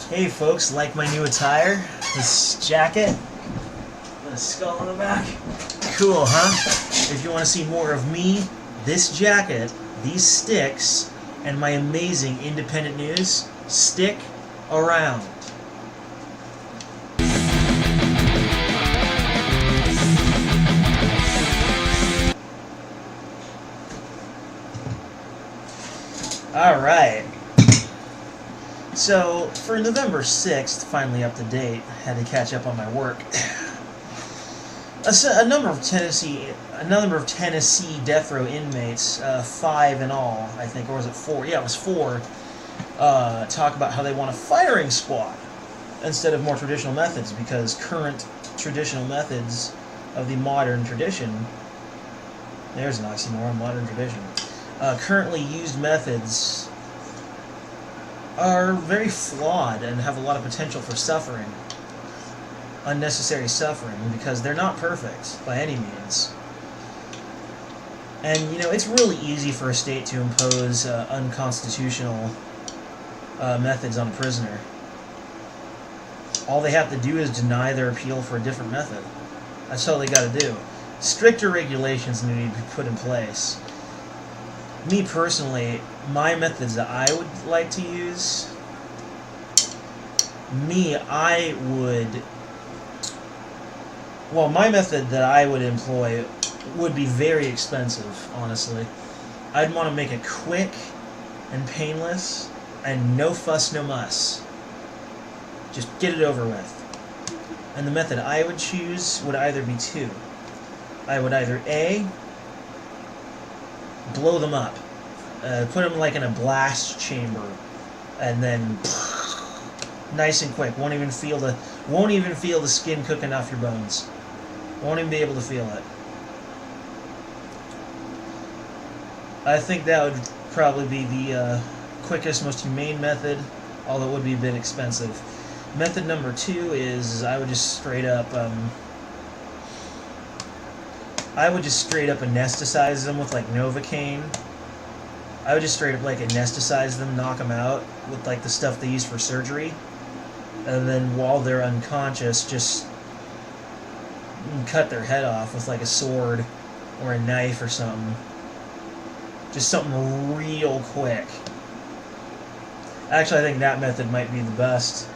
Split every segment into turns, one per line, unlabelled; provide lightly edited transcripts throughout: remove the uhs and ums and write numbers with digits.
Hey folks, like my new attire? This jacket? With a skull on the back? Cool, huh? If you want to see more of me, this jacket, these sticks, and my amazing independent news, stick around. Alright. So, for November 6th, finally up to date, had to catch up on my work. A number of Tennessee death row inmates, 5 in all, I think, or was it 4? Yeah, it was 4. Talk about how they want a firing squad instead of more traditional methods, because current traditional methods of the modern tradition, there's an oxymoron, modern tradition, currently used methods are very flawed and have a lot of potential for suffering, unnecessary suffering, because they're not perfect by any means. And, you know, it's really easy for a state to impose unconstitutional methods on a prisoner. All they have to do is deny their appeal for a different method. That's all they got to do. Stricter regulations need to be put in place. Me personally, my methods that I would like to use, my method that I would employ would be very expensive, honestly. I'd want to make it quick and painless and no fuss, no muss. Just get it over with. And the method I would choose would either be 2. I would either A, blow them up, put them like in a blast chamber, and then nice and quick. Won't even feel the skin cooking off your bones. Won't even be able to feel it. I think that would probably be the quickest, most humane method, although it would be a bit expensive. Method number 2 is I would just straight up anesthetize them with like Novocaine. I would just straight up like anesthetize them, knock them out with like the stuff they use for surgery, and then while they're unconscious, just cut their head off with like a sword or a knife or something. Just something real quick. Actually, I think that method might be the best.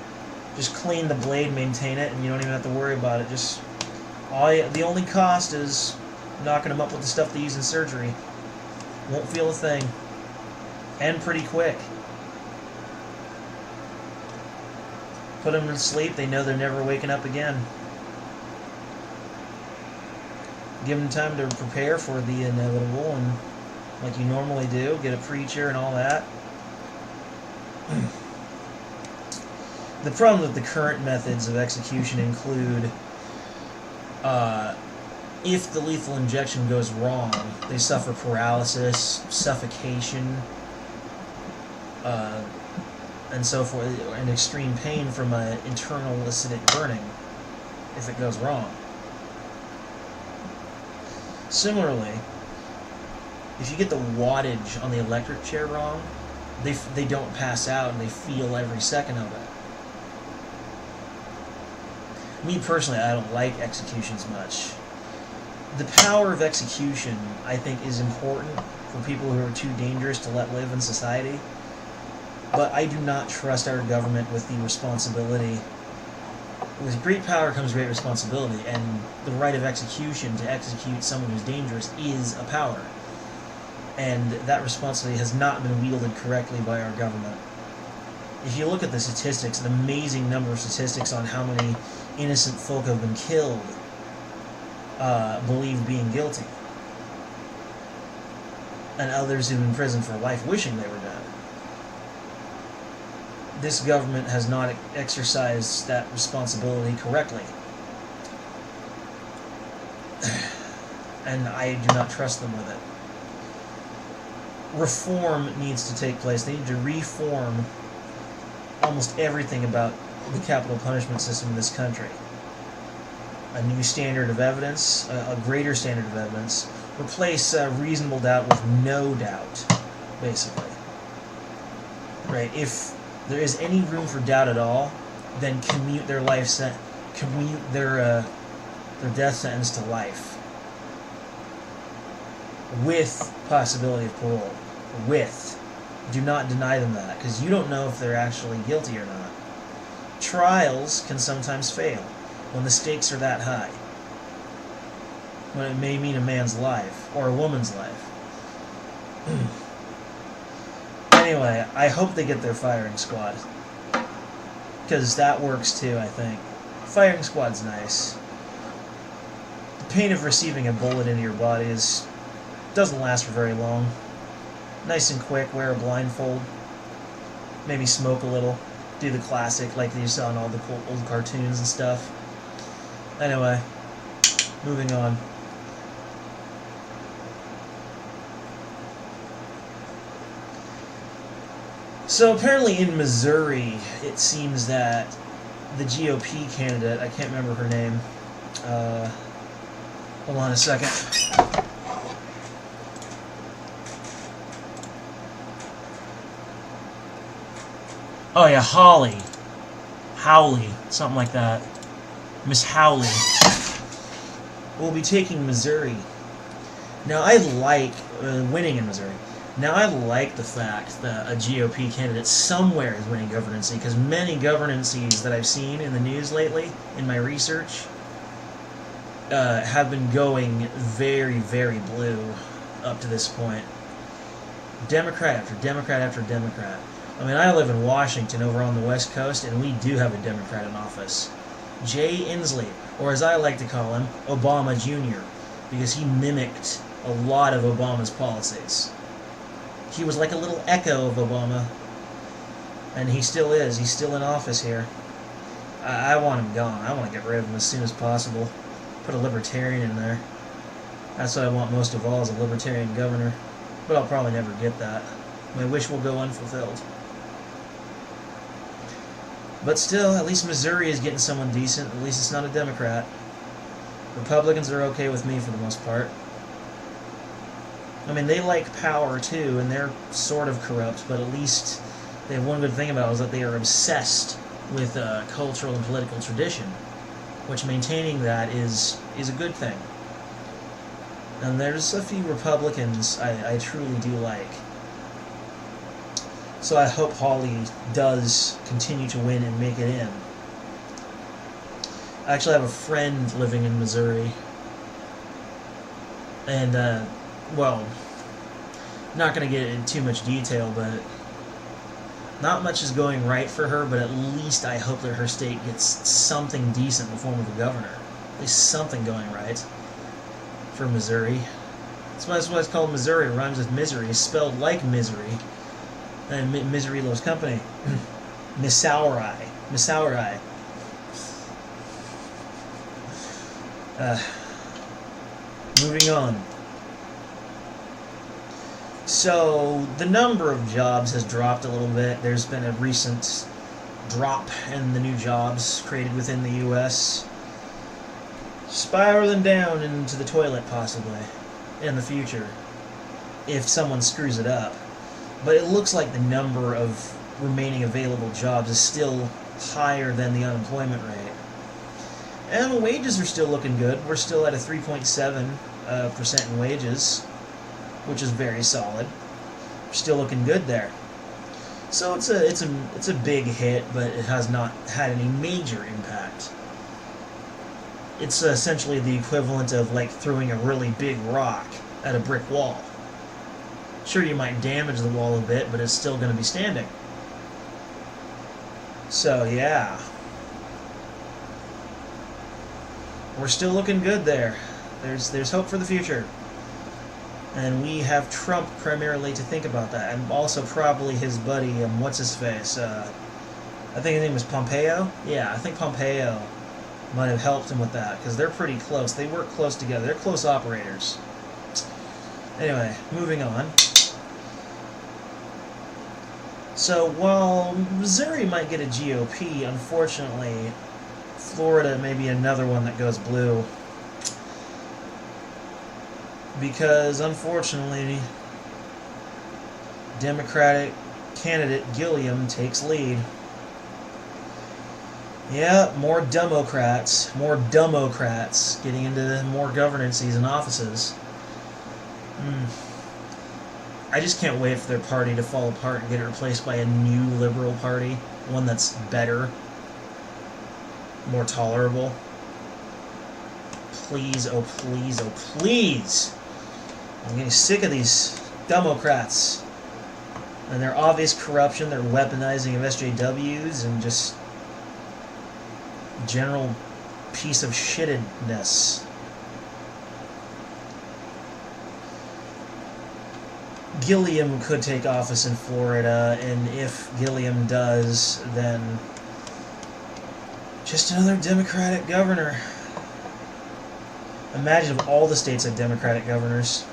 Just clean the blade, maintain it, and you don't even have to worry about it. The only cost is knocking them up with the stuff they use in surgery. Won't feel a thing. And pretty quick. Put them to sleep, they know they're never waking up again. Give them time to prepare for the inevitable, and like you normally do, get a preacher and all that. The problem with the current methods of execution include if the lethal injection goes wrong, they suffer paralysis, suffocation, and so forth, and extreme pain from an internal acidic burning if it goes wrong. Similarly, if you get the wattage on the electric chair wrong, they don't pass out and they feel every second of it. Me personally, I don't like executions much. The power of execution, I think, is important for people who are too dangerous to let live in society, but I do not trust our government with the responsibility. With great power comes great responsibility, and the right of execution to execute someone who's dangerous is a power. And that responsibility has not been wielded correctly by our government. If you look at the statistics, an amazing number of statistics on how many innocent folk have been killed, believed being guilty, and others who've been in prison for life wishing they were dead. This government has not exercised that responsibility correctly. And I do not trust them with it. Reform needs to take place. They need to reform almost everything about the capital punishment system in this country. A new standard of evidence, a greater standard of evidence. Replace reasonable doubt with no doubt, basically. Right? If there is any room for doubt at all, then commute their death sentence to life, with possibility of parole. With. Do not deny them that, because you don't know if they're actually guilty or not. Trials can sometimes fail when the stakes are that high, when it may mean a man's life or a woman's life. Anyway, I hope they get their firing squad, because that works too, I think. Firing squad's nice. The pain of receiving a bullet into your body doesn't last for very long. Nice and quick, wear a blindfold, maybe smoke a little, do the classic like you saw in all the cool old cartoons and stuff. Anyway, moving on. So apparently in Missouri, it seems that the GOP candidate, I can't remember her name, hold on a second. Oh yeah, hawley, something like that. Miss Hawley will be taking Missouri. Now I like winning in Missouri. Now I like the fact that a GOP candidate somewhere is winning governancy, because many governancies that I've seen in the news lately, in my research, have been going very, very blue up to this point. Democrat after Democrat after Democrat. I mean, I live in Washington over on the West Coast, and we do have a Democrat in office. Jay Inslee, or as I like to call him, Obama Jr., because he mimicked a lot of Obama's policies. He was like a little echo of Obama, and he still is. He's still in office here. I want him gone. I want to get rid of him as soon as possible. Put a libertarian in there. That's what I want most of all, is a libertarian governor. But I'll probably never get that. My wish will go unfulfilled. But still, at least Missouri is getting someone decent. At least it's not a Democrat. Republicans are okay with me for the most part. I mean, they like power too, and they're sort of corrupt, but at least they have one good thing about it, is that they are obsessed with cultural and political tradition, which maintaining that is a good thing. And there's a few Republicans I truly do like. So I hope Hawley does continue to win and make it in. I actually have a friend living in Missouri, and well, not going to get into too much detail, but not much is going right for her, but at least I hope that her state gets something decent in the form of a governor. At least something going right for Missouri. That's why it's called Missouri. It rhymes with misery. It's spelled like misery. And misery loves company. Missouri. Moving on. So, the number of jobs has dropped a little bit. There's been a recent drop in the new jobs created within the U.S. Spiraling down into the toilet, possibly, in the future, if someone screws it up. But it looks like the number of remaining available jobs is still higher than the unemployment rate. And wages are still looking good. We're still at a 3.7% in wages, which is very solid. We're still looking good there. So it's a big hit, but it has not had any major impact. It's essentially the equivalent of like throwing a really big rock at a brick wall. Sure, you might damage the wall a bit, but it's still going to be standing. So yeah, we're still looking good there. There's hope for the future. And we have Trump primarily to think about that, and also probably his buddy, what's-his-face, I think his name was Pompeo? Yeah, I think Pompeo might have helped him with that, because they're pretty close. They work close together. They're close operators. Anyway, moving on. So, while Missouri might get a GOP, unfortunately, Florida may be another one that goes blue. Because, unfortunately, Democratic candidate Gilliam takes lead. Yeah, more Democrats getting into more governancies and offices. I just can't wait for their party to fall apart and get it replaced by a new liberal party, one that's better, more tolerable. Please, oh please, oh please! I'm getting sick of these Democrats and their obvious corruption, their weaponizing of SJWs, and just general piece of shittedness. Gilliam could take office in Florida, and if Gilliam does, then just another Democratic governor. Imagine if all the states had Democratic governors.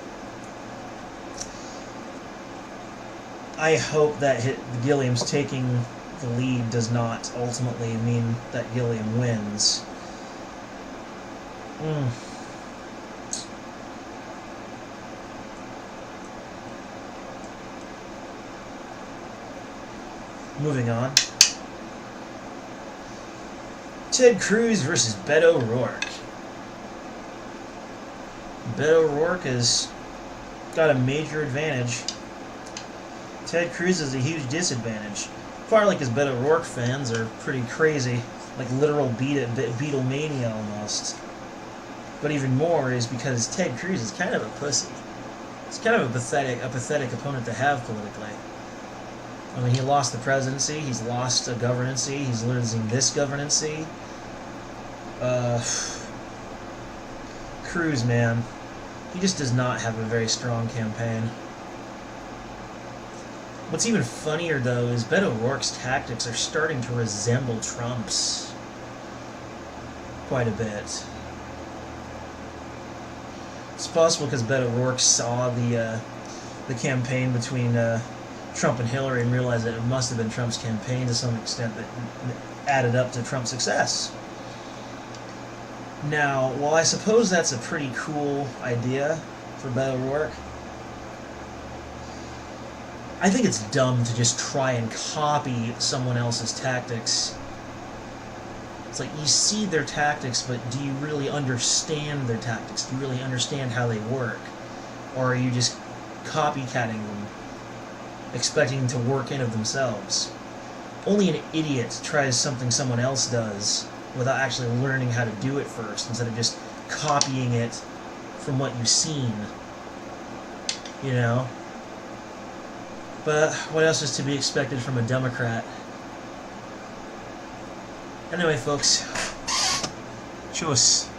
I hope that Gilliam's taking the lead does not ultimately mean that Gilliam wins. Moving on. Ted Cruz versus Beto O'Rourke. Beto O'Rourke has got a major advantage. Ted Cruz has a huge disadvantage. Partly because Beto O'Rourke fans are pretty crazy, like literal Beatlemania almost. But even more is because Ted Cruz is kind of a pussy. He's kind of a pathetic opponent to have politically. I mean, he lost the presidency, he's lost a governancy, he's losing this governancy. Cruz, man, he just does not have a very strong campaign. What's even funnier, though, is Beto O'Rourke's tactics are starting to resemble Trump's quite a bit. It's possible because Beto O'Rourke saw the campaign between Trump and Hillary and realized that it must have been Trump's campaign to some extent that added up to Trump's success. Now, while I suppose that's a pretty cool idea for Beto O'Rourke, I think it's dumb to just try and copy someone else's tactics. It's like, you see their tactics, but do you really understand their tactics? Do you really understand how they work? Or are you just copycatting them, expecting to work in of themselves? Only an idiot tries something someone else does without actually learning how to do it first, instead of just copying it from what you've seen. You know? But what else is to be expected from a Democrat? Anyway, folks, show us